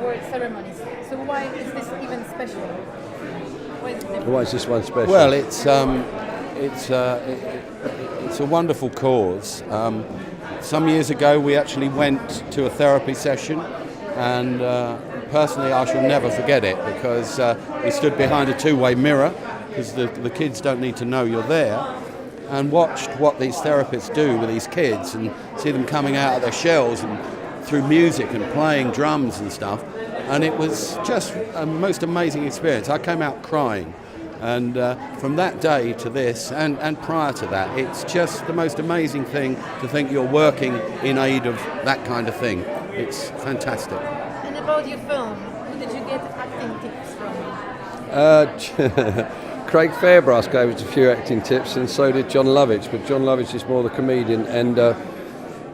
award ceremonies. So why is this even special? Why is it different? Why is this one special? Well, it's a wonderful cause. Some years ago, we actually went to a therapy session, and personally, I shall never forget it because we stood behind a two-way mirror because the kids don't need to know you're there, and watched what these therapists do with these kids and see them coming out of their shells and through music and playing drums and stuff. And it was just a most amazing experience. I came out crying. And from that day to this, and prior to that, it's just the most amazing thing to think you're working in aid of that kind of thing. It's fantastic. And about your film, who did you get acting tips from? Craig Fairbrass gave us a few acting tips, and so did John Lovitch, but John Lovitch is more the comedian, and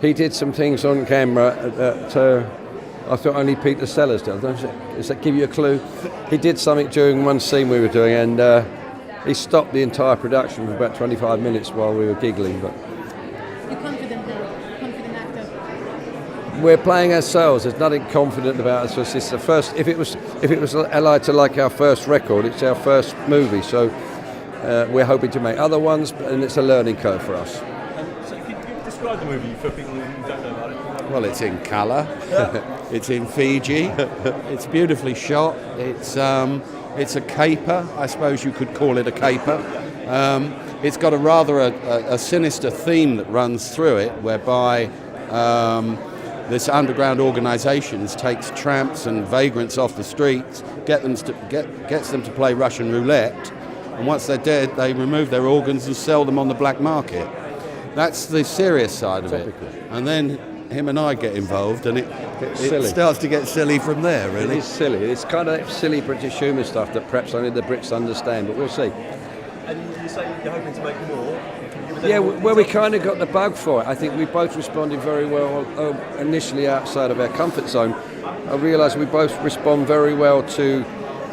he did some things on camera that I thought only Peter Sellers did. Does that give you a clue? He did something during one scene we were doing, and he stopped the entire production for about 25 minutes while we were giggling. But You're confident now? Confident actor? we're playing ourselves. There's nothing confident about us. It's the first. If it was allied to like our first record, it's our first movie. So we're hoping to make other ones, and it's a learning curve for us. So could you describe the movie for people who don't know about it? Well, it's in colour. It's in Fiji. It's beautifully shot. It's a caper. I suppose you could call it a caper. It's got a rather a sinister theme that runs through it, whereby this underground organisation takes tramps and vagrants off the streets, gets them to play Russian roulette, and once they're dead, they remove their organs and sell them on the black market. That's the serious side of it. And then him and I get involved, and it starts to get silly from there, really. It is silly. It's kind of silly British humour stuff that perhaps only the Brits understand, but we'll see. And you say you're hoping to make more? Yeah, well, we kind of got the bug for it. I think we both responded very well initially outside of our comfort zone. I realised we both respond very well to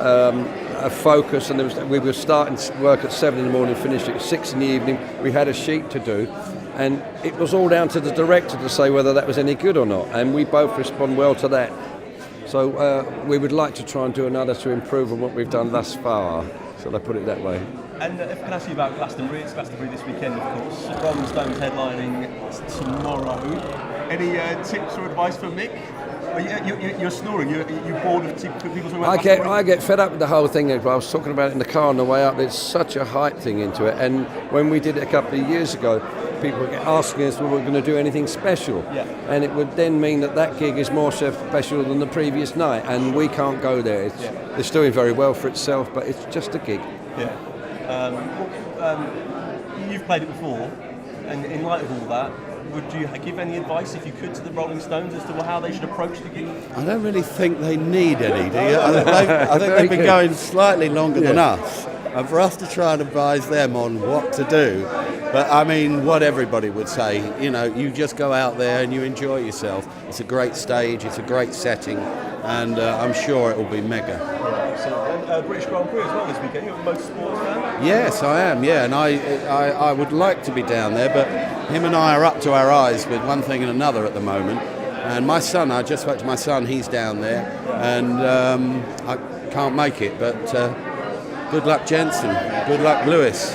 a focus, and we were starting work at 7 in the morning, finished at 6 in the evening. We had a sheet to do, and it was all down to the director to say whether that was any good or not, and we both respond well to that. So we would like to try and do another to improve on what we've done thus far. So I put it that way. And if I can ask you about Glastonbury, it's Glastonbury this weekend, of course. Rolling Stones headlining tomorrow. Any tips or advice for Mick? You're snoring. You're bored of people talking about Glastonbury? I get fed up with the whole thing. I was talking about it in the car on the way up. There's such a hype thing into it. And when we did it a couple of years ago, people were asking us whether we were going to do anything special. Yeah. And it would then mean that gig is more special than the previous night. And we can't go there. It's doing very well for itself, but it's just a gig. Yeah. You've played it before, and in light of all that, would you give any advice, if you could, to the Rolling Stones as to how they should approach the gig? I don't really think they need any, do you? I think they've been going slightly longer than us, and for us to try and advise them on what to do. But I mean, what everybody would say, you just go out there and you enjoy yourself. It's a great stage, it's a great setting, and I'm sure it will be mega. And British Grand Prix as well this weekend. You're a motorsports fan? Yes, I am, yeah, and I would like to be down there, but him and I are up to our eyes with one thing and another at the moment. And my son, I just spoke to my son, he's down there, and I can't make it, but good luck, Jensen. Good luck, Lewis.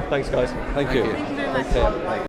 Thanks, guys. Thank you. Thank you very much.